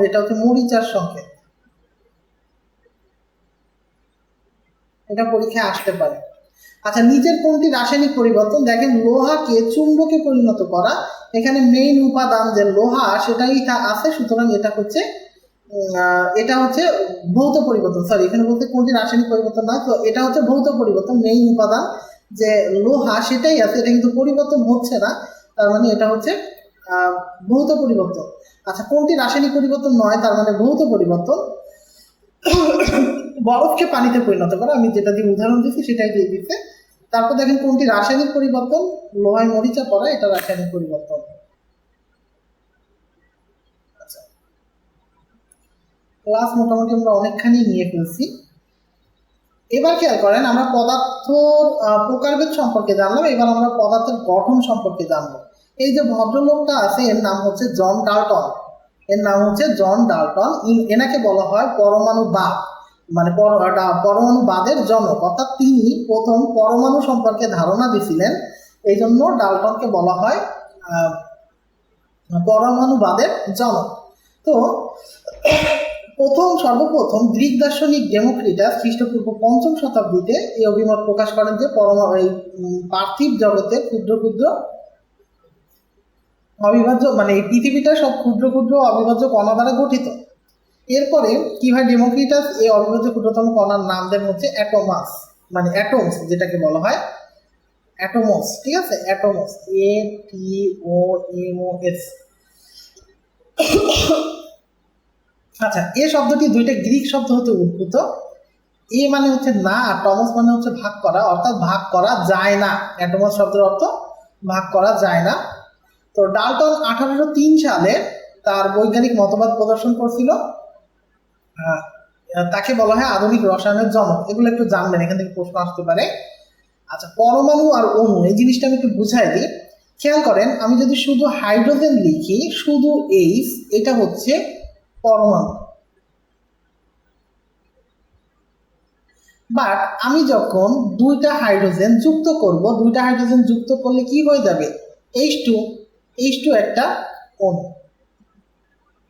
এটা হচ্ছে মরিচার সংকেত। এটা পরীক্ষায় আসতে পারে। আচ্ছা, নিচের কোনটি রাসায়নিক পরিবর্তন? দেখেন, লোহাকে চুম্বকে পরিণত করা, এখানে মেইন উপাদান যে লোহা সেটাই আছে, সুতরাং এটা হচ্ছে ভৌত পরিবর্তন। সরি, এখানে বলতে কোনটি রাসায়নিক পরিবর্তন নয়, তো এটা হচ্ছে ভৌত পরিবর্তন। মেইন উপাদান যে লোহা সেটাই আছে, এটা কিন্তু পরিবর্তন হচ্ছে না, তার মানে এটা হচ্ছে ভৌত পরিবর্তন। আচ্ছা, কোনটি রাসায়নিক পরিবর্তন নয়, তার মানে ভৌত পরিবর্তন? বরফকে পানিতে পরিণত করা, আমি যেটা দিয়ে উদাহরণ দিচ্ছি সেটাই দিয়ে দিচ্ছে। তারপর দেখেন কোনটি রাসায়নিক পরিবর্তন? লোহায় মরিচা পড়া, এটা রাসায়নিক পরিবর্তন। আচ্ছা, ক্লাস মোটামুটি আমরা অনেকখানি নিয়ে ফেলছি। এবার খেয়াল করেন, আমরা পদার্থর প্রকারভেদ সম্পর্কে জানলাম, এবার আমরা পদার্থের গঠন সম্পর্কে জানবো। এই যে ভদ্রলোকটা আছে, এর নাম হচ্ছে জন ডাল্টন। এনাকে বলা হয় পরমাণুবাদ, মানে পরমাণুবাদের জনক, অর্থাৎ তিনি প্রথম পরমাণু সম্পর্কে ধারণা দিয়েছিলেন, এই জন্য ডাল্টনকে বলা হয় পরমাণুবাদের জনক। তো সর্বপ্রথম গ্রিক দার্শনিক ডেমোক্রিটাস খ্রিস্টপূর্ব 5ম শতাব্দীতে এই অভিমত প্রকাশ করেন যে এই পার্থিব জগতে ক্ষুদ্র ক্ষুদ্র অবিভাজ্য, মানে এই পৃথিবীটা সব ক্ষুদ্র ক্ষুদ্র অবিভাজ্য কণা দ্বারা গঠিত। এরপরে কি হয়, ডেমোক্রিটাস এই অবিভাজ্য ক্ষুদ্রতম কণার নাম দেন হচ্ছে অ্যাটোমাস, মানে অ্যাটমস যেটাকে বলা হয় অ্যাটোমস, ঠিক আছে, অ্যাটোমস, ATOMOS। আচ্ছা, এ শব্দটি দুইটা গ্রিক শব্দ হতে উদ্ভূত। এ মানে হচ্ছে না, আর টমস মানে হচ্ছে ভাগ করা, অর্থাৎ ভাগ করা যায় না। অ্যাটোমস শব্দের অর্থ ভাগ করা যায় না। তো ডাল্টন 1803 সালে তার বৈজ্ঞানিক মতবাদ প্রদর্শন করছিল, তাকে বলা হয় আধুনিক রসায়নের জনক। এগুলো একটু জানবেন, এখান থেকে প্রশ্ন আসতে পারে। আচ্ছা, পরমাণু আর অণু, এই জিনিসটা আমি একটু বুঝাই দিই। খেয়াল করেন, আমি যদি শুধু হাইড্রোজেন লিখি, শুধু H, এটা হচ্ছে পরমাণু। বাট আমি যখন দুইটা হাইড্রোজেন যুক্ত করব, দুইটা হাইড্রোজেন যুক্ত করলে কি হয়ে যাবে? H2 একটা অণু।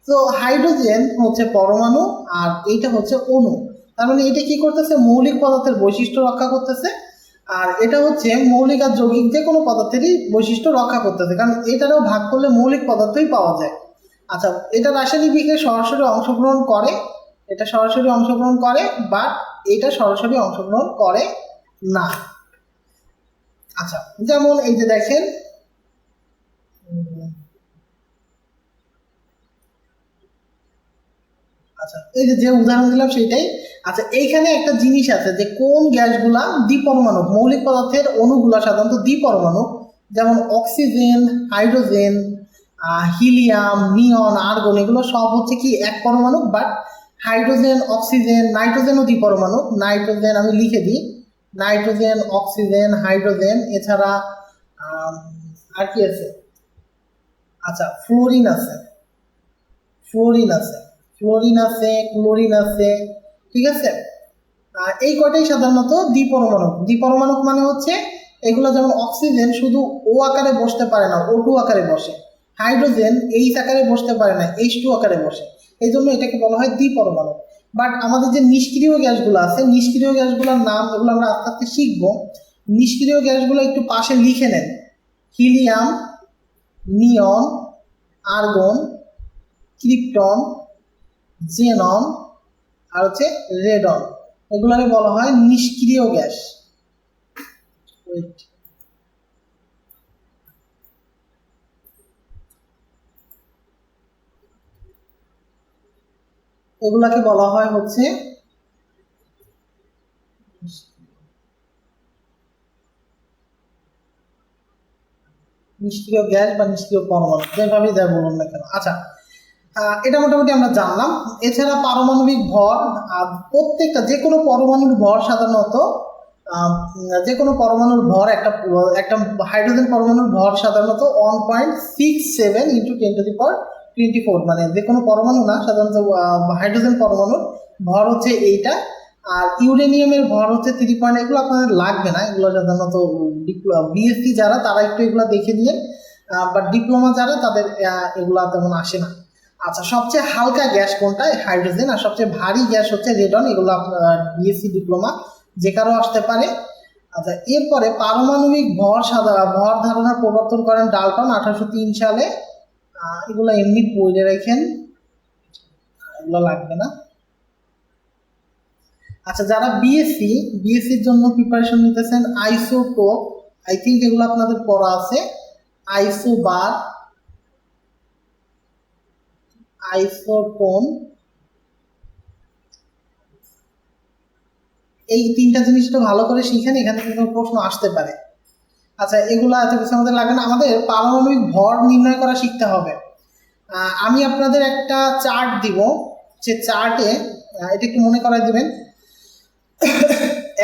তো হাইড্রোজেন হচ্ছে পরমাণু আর এইটা হচ্ছে অণু, তার মানে এটা কি করতেছে? মৌলিক পদার্থের বৈশিষ্ট্য রক্ষা করতেছে, আর এটা হচ্ছে মৌলিক আর যৌগিক যে কোনো পদার্থেরই বৈশিষ্ট্য রক্ষা করতেছে, কারণ এটারও ভাগ করলে মৌলিক পদার্থই পাওয়া যায়। আচ্ছা, এটা রাসায়নিক বিক্রিয়ায় সরাসরি অংশগ্রহণ করে, বাট এটা সরাসরি অংশগ্রহণ করে না। আচ্ছা, যেমন এই যে দেখেন, আচ্ছা এই যে উদাহরণ দিলাম সেটাই। আচ্ছা, এইখানে একটা জিনিস আছে যে কোন গ্যাসগুলা দ্বিপরমাণু, মৌলিক পদার্থের অণুগুলা সাধারণত দ্বিপরমাণু, যেমন oxygen, hydrogen, helium, neon, argon, এগুলো সব হচ্ছে কি এক পরমাণু। বাট হাইড্রোজেন, অক্সিজেন, নাইট্রোজেনও দ্বিপরমাণু। নাইট্রোজেন আমি লিখে দিই, নাইট্রোজেন, অক্সিজেন, হাইড্রোজেন, এছাড়া আর কি আছে? আচ্ছা, ফ্লোরিন আছে, ক্লোরিন আছে, ঠিক আছে। এই কয়টাই সাধারণত দ্বিপরমাণু মানে হচ্ছে এগুলো, যেমন অক্সিজেন শুধু ও আকারে বসতে পারে না, O2 আকারে বসে। হাইড্রোজেন H আকারে বসতে পারে না, H2 আকারে বসে, এই জন্য এটাকে বলা হয় দ্বিপরমাণু। বাট আমাদের যে নিষ্ক্রিয় গ্যাসগুলো আছে, নিষ্ক্রিয় গ্যাসগুলোর নাম, এগুলো আমরা আস্তে আস্তে শিখবো। নিষ্ক্রিয় গ্যাসগুলো একটু পাশে লিখে নেন: helium, neon, argon, krypton, xenon, আর হচ্ছে রেডন, এগুলোকে বলা হয় নিষ্ক্রিয় গ্যাস। এগুলাকে বলা হয় হচ্ছে নিষ্ক্রিয় গ্যাস বা নিষ্ক্রিয় পরমাণু, যেভাবে যা বলুন না কেন। আচ্ছা, এটা মোটামুটি আমরা জানলাম। এছাড়া পারমাণবিক ভর, প্রত্যেকটা যে কোনো পরমাণুর ভর সাধারণত যে কোনো পরমাণুর ভর একটা হাইড্রোজেন পরমাণুর ভর সাধারণত 1.67 ইন্টু 10⁻²৪, মানে যে কোনো পরমাণু না, সাধারণত হাইড্রোজেন পরমাণুর ভর হচ্ছে এইটা। আর ইউরেনিয়ামের ভর হচ্ছে 3 এগুলো আপনাদের লাগবে না, এগুলো সাধারণত বিএসসি যারা তারা একটু এগুলো দেখে নিয়ে, বাট ডিপ্লোমা যারা তাদের এগুলো তেমন আসে না। আচ্ছা, সবচেয়ে হালকা গ্যাস কোনটা? হাইড্রোজেন। আর সবচেয়ে ভারী গ্যাস হচ্ছে রেডন। এগুলো আপনার বিএসসি ডিপ্লোমা যে কারো আসতে পারে। আচ্ছা, এরপরে পারমাণবিক ভর ভর ধারণার প্রবর্তন করেন ডাল্টন 1803 সালে। এগুলো এমনি পড়ে রাখেন, এগুলো লাগবে না। আচ্ছা, যারা বিএসসির জন্য প্রিপারেশন নিতেছেন, আইসোটোপ, আই থিঙ্ক এগুলো আপনাদের পড়া আছে। আইসোবার, আইসোটোন, এই তিনটা জিনিস একটু ভালো করে শিখেন, এখানে কিন্তু প্রশ্ন আসতে পারে। আচ্ছা, এগুলো এত কিছু আমাদের লাগে না, আমাদের পারমাণবিক ভর নির্ণয় করা শিখতে হবে। আমি আপনাদের একটা চার্ট দিব, সে চার্টে এটা একটু মনে করাই দেবেন।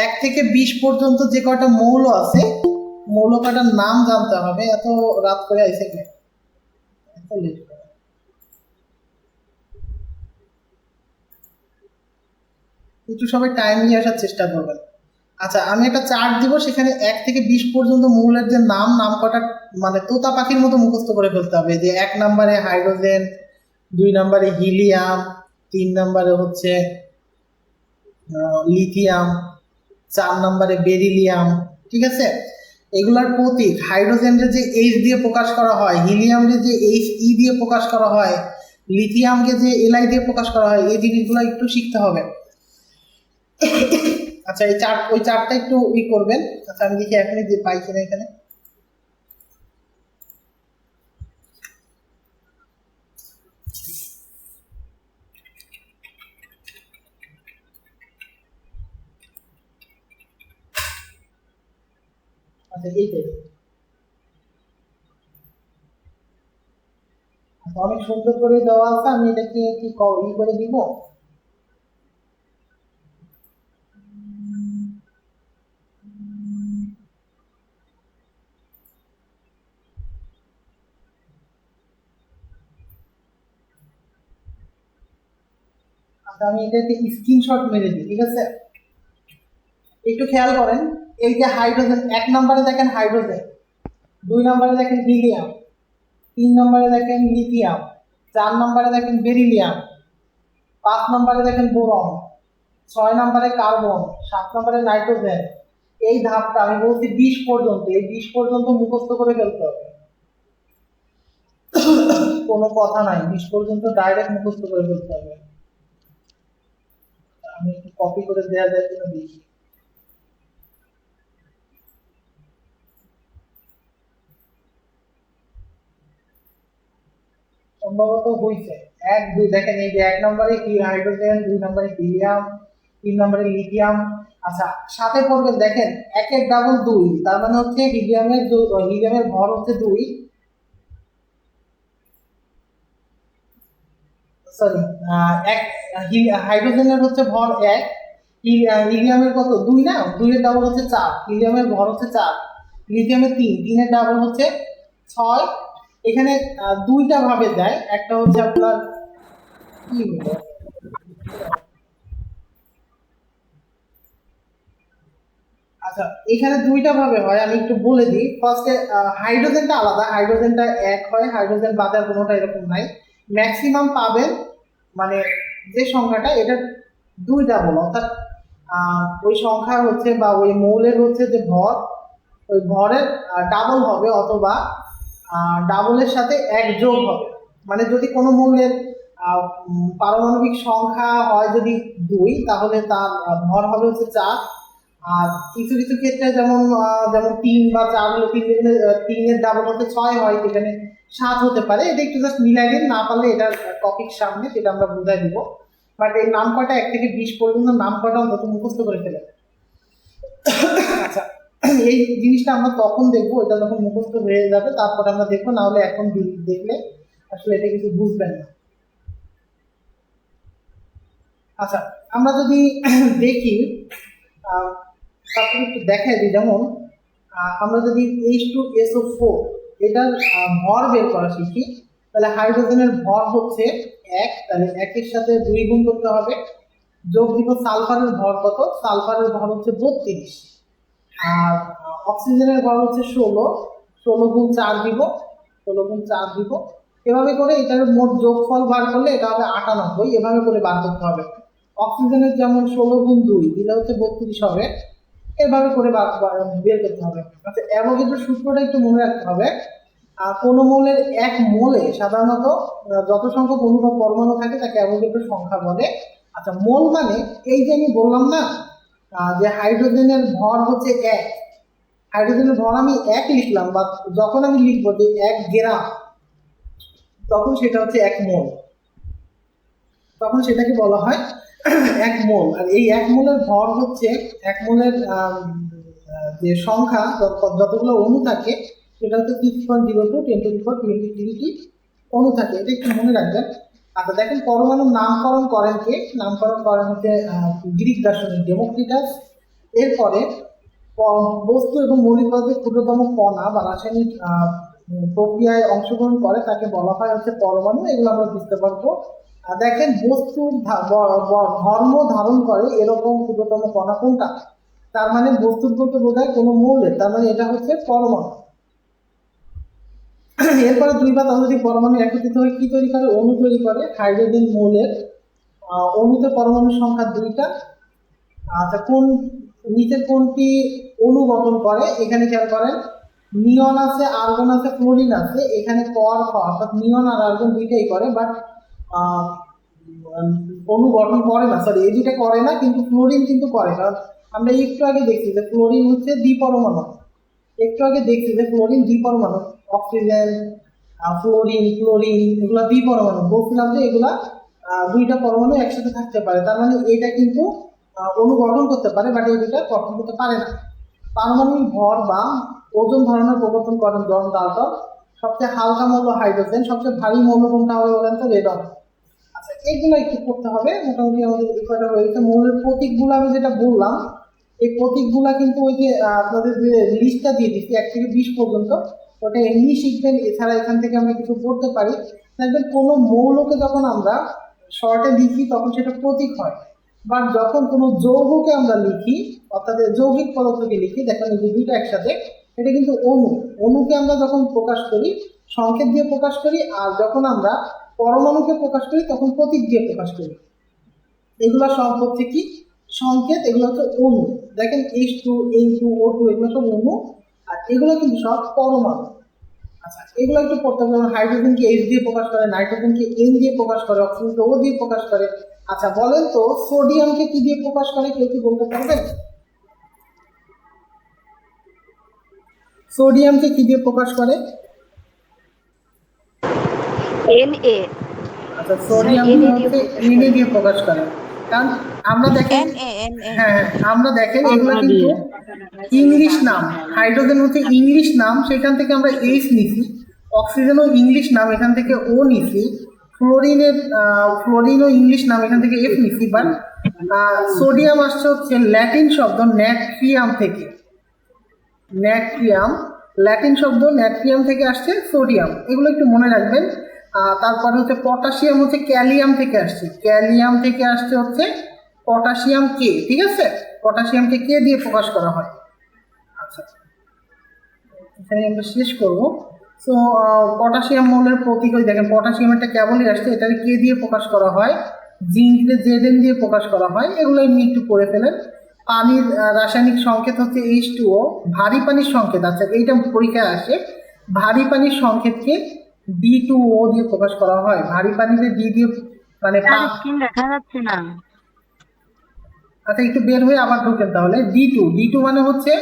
1 থেকে 20 পর্যন্ত যে কয়টা মৌল আছে, মৌল কয়টার নাম জানতে হবে। এত রাত করে আইসে কে, এত লেট করে। একটু সবাই টাইম নিয়ে আসার চেষ্টা করবেন। আচ্ছা, আমি একটা চার্ট দিব, সেখানে 1 থেকে 20 পর্যন্ত মৌলের যে নাম কটা, মানে তোতা পাখির মতো মুখস্থ করে ফেলতে হবে। যে 1 নম্বরে হাইড্রোজেন, 2 নম্বরে হিলিয়াম, 3 নম্বরে হচ্ছে লিথিয়াম, 4 নম্বরে বেরিলিয়াম। ঠিক আছে, এগুলার প্রতীক, হাইড্রোজেনকে যে এইচ দিয়ে প্রকাশ করা হয়, হিলিয়ামকে যে এইচ ই দিয়ে প্রকাশ করা হয়, লিথিয়ামকে যে এলআই দিয়ে প্রকাশ করা হয়, এই জিনিসগুলো একটু শিখতে হবে। আচ্ছা, ওই চার্টটা একটু করবেন। আচ্ছা, আমি দেখি এখনই যে পাইছি না এখানে। আচ্ছা, এইটাই। আচ্ছা, অনেক সুন্দর করে দেওয়া আছে, আমি এটাকে কি করে দিব। আচ্ছা, আমি এটাকে স্ক্রিনশট মেরে দিই, ঠিক আছে। একটু খেয়াল করেন, এই যে হাইড্রোজেন, 1 নম্বরে দেখেন হাইড্রোজেন, 2 নম্বরে দেখেন হিলিয়াম, 3 নম্বরে দেখেন লিথিয়াম, 4 নম্বরে দেখেন বেরিলিয়াম, 5 নম্বরে দেখেন বোরন, 6 নম্বরে কার্বন, 7 নম্বরে নাইট্রোজেন। এই ধাপটা আমি বলছি 20 পর্যন্ত, এই 20 পর্যন্ত মুখস্থ করে ফেলতে হবে, কোনো কথা নাই, 20 পর্যন্ত ডাইরেক্ট মুখস্থ করে ফেলতে হবে। আমি একটু কপি করে দেওয়া যায় কিনা দেখি। সম্ভবত হয়েছে। 1 2 দেখেন, এই যে 1 নম্বরে কি হাইড্রোজেন, 2 নম্বরে হিলিয়াম, 3 নম্বরে লিথিয়াম। আচ্ছা, সাথে পড়বেন, দেখেন 1 1 ডাবল 2, তার মানে হচ্ছে হিলিয়ামের ভর হচ্ছে 2, সরি, এক হাইড্রোজেনের হচ্ছে ভর 1, হিলিয়ামের কত 2 না, 2 এর ডাবল হচ্ছে 4, হিলিয়ামের ভর হচ্ছে 4, লিথিয়ামের 3, 3 এর ডাবল হচ্ছে 6। এখানে দুইটা ভাবে যায়, একটা হচ্ছে আপনার কি হলো, আচ্ছা এখানে দুইটা ভাবে হয়, আমি একটু বলে দিই। ফার্স্টে হাইড্রোজেনটা আলাদা, হাইড্রোজেনটা 1 হয়, হাইড্রোজেন বাদে আর কোনোটা এরকম নাই। ম্যাক্সিমাম পাবেন, মানে যে সংখ্যাটা, এটা 2 ডাবল, অর্থাৎ ওই সংখ্যা হচ্ছে বা ওই মৌলের হচ্ছে যে ভর, ওই ভরের ডাবল হবে, অথবা ডাবলের সাথে 1 যোগ হবে। মানে যদি কোনো মৌলের পারমাণবিক সংখ্যা হয় যদি 2, তাহলে তার ভর হবে হচ্ছে 4। আর কিছু কিছু ক্ষেত্রে যেমন 3 বা 4 হলে 3 এর ডাবল হতে 6 হয়, এখানে 7 হতে পারে। এটা একটু জাস্ট মিলাই দিন, না পারলে এটার টপিক সামনে, সেটা আমরা বুঝাই দিব। বাট এই নাম কয়টা 1 থেকে 20 পর্যন্ত নাম কয়টা অন্তত মুখস্থ করে ফেলে। আচ্ছা, এই জিনিসটা আমরা তখন দেখবো, এটা যখন মুখস্থ হয়ে যাবে তারপরে আমরা দেখবো, না হলে এখন দেখলে আসলে এটা কিছু বুঝবেন না। আচ্ছা, আমরা যদি দেখি তারপরে একটু দেখাই দিই, যেমন আমরা যদি H2SO4 এটার ভর বের করা শিখি, তাহলে হাইড্রোজেনের ভর হচ্ছে 1, তাহলে 1-এর সাথে 2 গুণ করতে হবে, যোগ দিব সালফারের ভর কত, সালফারের ভর হচ্ছে 32, আর অক্সিজেনের ভর হচ্ছে 16, 16 গুণ 4 দিব, 16 গুণ 4 দিব, এভাবে করে এটার মোট যোগফল বার করলে এটা হবে 98, এভাবে করে বার করতে হবে। অক্সিজেনের যেমন 16 গুণ 2 দিলে হচ্ছে 32 হবে, এভাবে করে বের করতে হবে। আচ্ছা, অ্যাভোগাড্রোর সূত্রটা একটু মনে রাখতে হবে। কোন মৌলের এক মোলে সাধারণত যত সংখ্যক অণু বা পরমাণু থাকে তাকে অ্যাভোগাড্রোর সংখ্যা বলে। আচ্ছা, মোল মানে এই যে আমি বললাম না যে হাইড্রোজেনের ভর হচ্ছে 1, হাইড্রোজেনের ভর আমি 1 লিখলাম, বা যখন আমি লিখবো যে 1 গ্রাম, তখন সেটা হচ্ছে 1 মোল, তখন সেটাকে বলা হয় 1 মোল। আর এই 1 মোলের ভর হচ্ছে 1 মোলের যে সংখ্যা যতগুলো অণু থাকে সেটা হচ্ছে 6.02 10⁻23 অণু থাকে, এটা একটু মনে রাখবেন। আচ্ছা দেখেন, পরমাণুর নামকরণ করেন কে? নামকরণ করেন হচ্ছে গ্রিক দার্শনিক ডেমোক্রিটাস। এরপরে বস্তু এবং মৌলিক পদার্থের ক্ষুদ্রতম কণা বা রাসায়নিক প্রক্রিয়ায় অংশগ্রহণ করে তাকে বলা হয় হচ্ছে পরমাণু। এগুলো আমরা বুঝতে পারবো। দেখেন, বস্তুর ধর্ম ধারণ করে এরকম ক্ষুদ্রতম কণা কোনটা? তার মানে বস্তুর বলতে বোঝায় কোনো মৌলের, তার মানে এটা হচ্ছে পরমাণু। এরপরে 2 বা ততোধিক পরমাণু একত্রিত হয়ে কি তৈরি করে? অণু তৈরি করে। হাইড্রোজেন মৌলের অণুতে পরমাণুর সংখ্যা 2টা। আচ্ছা, কোন নিচের কোনটি অণু গঠন করে? এখানে খেয়াল করেন, নিয়ন আছে, আর্গন আছে, ফ্লোরিন আছে। এখানে অর্থাৎ নিয়ন আর আর্গন দুইটাই করে, বাট অণু গঠন করে না, সরি এই দুইটা করে না, কিন্তু ফ্লোরিন কিন্তু করে। কারণ আমরা একটু আগে দেখছি যে ফ্লোরিন হচ্ছে দ্বিপরমাণু, একটু আগে দেখছি যে ফ্লোরিন দ্বিপরমাণু। অক্সিজেন, ফ্লোরিন, ক্লোরিন এগুলা দ্বিপরমাণু। বলছিলাম যে এগুলা 2টা পরমাণু একসাথে থাকতে পারে, তার মানে এটা কিন্তু অণু গঠন করতে পারে, বাট এই দুইটা গঠন করতে পারে না। পারমাণবিক ভর বা ওজন ধরনের প্রবর্তন করেন জন ডাল্টন। সবচেয়ে হালকা মৌল হাইড্রোজেন, সবচেয়ে ভারী মৌল কোনটা হবে বলেন তো? রেডন। আচ্ছা, এগুলো একটু করতে হবে, মোটামুটি আমাদের বিষয়টা হয়ে গেছে। মৌলের প্রতীকগুলো আমি যেটা বললাম, এই প্রতীকগুলা কিন্তু ওই যে আপনাদের যে লিস্টটা দিয়ে দিচ্ছি 1 থেকে 20 পর্যন্ত, ওটা এমনি শিখবেন। এছাড়া এখান থেকে আমরা কিছু পড়তে পারি। দেখবেন, কোনো মৌলকে যখন আমরা শর্টে লিখি তখন সেটা প্রতীক হয়, বাট যখন কোনো যৌগকে আমরা লিখি, অর্থাৎ যৌগিক পদার্থকে লিখি, দেখেন এই যে দুইটা একসাথে, এটা কিন্তু অণু। অণুকে আমরা যখন প্রকাশ করি সংকেত দিয়ে প্রকাশ করি, আর যখন আমরা পরমাণুকে প্রকাশ করি তখন প্রতীক দিয়ে প্রকাশ করি। এগুলো সব হচ্ছে কি? সংকেত। এগুলো হচ্ছে অণু। দেখেন H2, N2, O2 এগুলো সব অণু, আর এগুলো কিন্তু সব পরমাণু। আচ্ছা, এগুলো একটু পড়তে হবে। হাইড্রোজেনকে H দিয়ে প্রকাশ করে, নাইট্রোজেনকে N দিয়ে প্রকাশ করে, অক্সিজেনকে O দিয়ে প্রকাশ করে। আচ্ছা বলেন তো, সোডিয়ামকে কি দিয়ে প্রকাশ করে? কেউ কি বলতে পারবেন? সোডিয়ামকে কি দিয়ে প্রকাশ করে? Na আচ্ছা, সোডিয়াম হচ্ছে Na দিয়ে প্রকাশ করে। কারণ আমরা দেখেন, হ্যাঁ হ্যাঁ, আমরা দেখেন এগুলো কিন্তু ইংলিশ নাম। হাইড্রোজেন হচ্ছে ইংলিশ নাম, সেখান থেকে আমরা H নিছি। অক্সিজেনও ইংলিশ নাম, এখান থেকে O নিছি। ফ্লোরিনও ইংলিশ নাম, এখান থেকে F নিছি। বাট সোডিয়াম আসছে হচ্ছে ল্যাটিন শব্দ ন্যাট্রিয়াম থেকে। ন্যাট্রিয়াম, ল্যাটিন শব্দ ন্যাট্রিয়াম থেকে আসছে সোডিয়াম, এগুলো একটু মনে রাখবেন। তারপরে হচ্ছে পটাশিয়াম হচ্ছে ক্যালিয়াম থেকে আসছে, ক্যালিয়াম থেকে আসছে হচ্ছে পটাশিয়াম কে, ঠিক আছে? পটাশিয়ামকে কে দিয়ে প্রকাশ করা হয়। আচ্ছা, এখানে আমরা শেষ করবো। সো পটাশিয়াম মৌলের প্রতীক ওই দেখেন, পটাশিয়ামটা কেবলই আসছে, এটাকে কে দিয়ে প্রকাশ করা হয়? জিঙ্ককে Zn দিয়ে প্রকাশ করা হয়। এগুলো এমনি একটু পড়ে ফেলেন। পানির রাসায়নিক সংকেত হচ্ছে H2O। ভারী পানির সংকেত, আচ্ছা এইটা পরীক্ষায় আসে, ভারী পানির সংকেতকে D2O দিয়ে প্রকাশ করা হয়। ভারী পানিতে D দিয়ে মানে স্ক্রিন দেখা যাচ্ছে না। আচ্ছা, একটু বের হয়ে আবার ঢোকেন তাহলে। D2 মানে হচ্ছে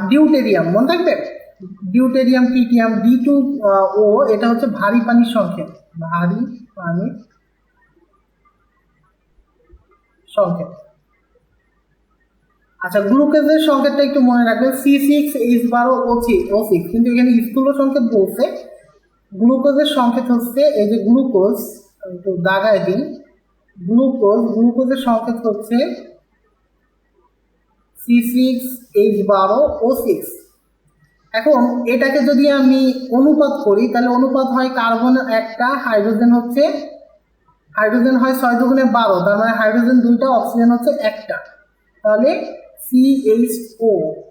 ডিউটেরিয়াম, মনে থাকবে? ডিউটেরিয়াম, টিটিয়াম, D2O এটা হচ্ছে ভারী পানির সংকেত, ভারী পানির সংকেত। আচ্ছা, গ্লুকোজের সংকেতটা একটু মনে রাখবেন, C6H12O6, কিন্তু এখানে স্থূল সংকেত বলছে। গ্লুকোজের সংকেত হচ্ছে এই যে গ্লুকোজ, একটু দাগায় দিন, গ্লুকোজের সংকেত হচ্ছে C6H12O6। এখন এটাকে যদি আমি অনুপাত করি তাহলে অনুপাত হয় কার্বন একটা, হাইড্রোজেন হয় 6 দুগুণে 12, তার মানে হাইড্রোজেন দুইটা, অক্সিজেন হচ্ছে একটা, তাহলে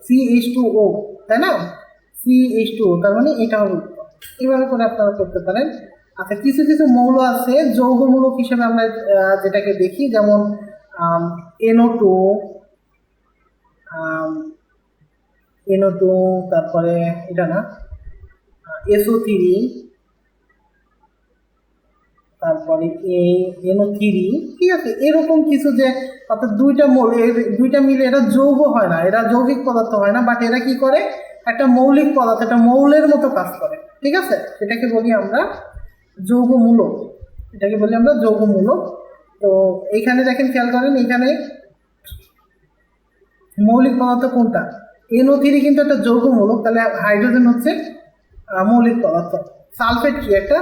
CH2O, তাই না? CH2O, তার মানে এটা হবে উত্তর। এইভাবে করে আপনারা করতে পারেন। আচ্ছা, কিছু কিছু মৌল আছে যৌগমূলক হিসেবে আমরা যেটাকে দেখি, যেমন NO2, তারপরে এটা না, SO3, তারপরে NO3, ঠিক আছে? এরকম কিছু, যে অর্থাৎ দুইটা মিলে এরা যৌগ হয় না, এরা যৌগিক পদার্থ হয় না, বাট এরা কি করে, একটা মৌলিক পদার্থ, একটা মৌলের মতো কাজ করে, ঠিক আছে? এটাকে বলি আমরা যৌগমূলক, তো এইখানে দেখেন, খেয়াল করেন, এখানে মৌলিক পদার্থ কোনটা? NO3 কিন্তু একটা যৌগমূলক, তাহলে হাইড্রোজেন হচ্ছে মৌলিক পদার্থ। সালফেট কি? একটা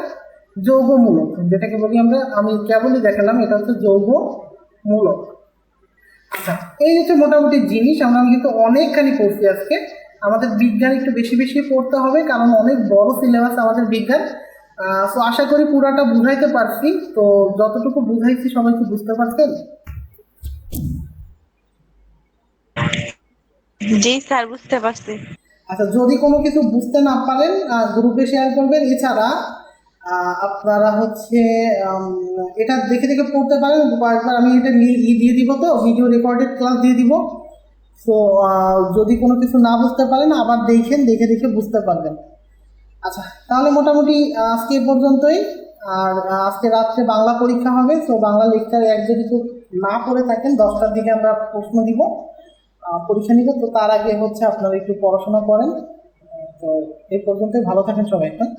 যৌগমূলক, যেটাকে বলি আমরা, আমি কেবলই দেখালাম, এটা হচ্ছে যৌগমূলক। আচ্ছা, এই হচ্ছে মোটামুটি জিনিস। আমরা কিন্তু অনেকখানি পড়ছি আজকে। আমাদের বিজ্ঞান একটু বেশি বেশি পড়তে হবে, কারণ অনেক বড় সিলেবাস আমাদের বিজ্ঞান। তো আশা করি পুরাটা বুঝাইতে পারছি। তো যতটুকু বুঝাইছি সবাই কি বুঝতে পারছেন? জি স্যার, বুঝতে পারছি। আচ্ছা, যদি কোনো কিছু বুঝতে না পারেন গ্রুপে শেয়ার করবেন। এছাড়া আপনারা হচ্ছে এটা দেখে দেখে পড়তে পারেন কয়েকবার। আমি এটা দিয়ে দিব, তো ভিডিও রেকর্ডেড ক্লাস দিয়ে দিব। তো যদি কোনো কিছু না বুঝতে পারেন আবার দেখে দেখে বুঝতে পারবেন। আচ্ছা, তাহলে মোটামুটি আজকে এ পর্যন্তই। আর আজকে রাত্রে বাংলা পরীক্ষা হবে, তো বাংলা লেকচার যদি কেউ না পড়ে থাকেন 10টার দিকে আমরা প্রশ্ন দিব, পরীক্ষা নিব। তো তার আগে হচ্ছে আপনারা একটু পড়াশোনা করেন। তো এই পর্যন্তই, ভালো থাকেন সবাই, হ্যাঁ।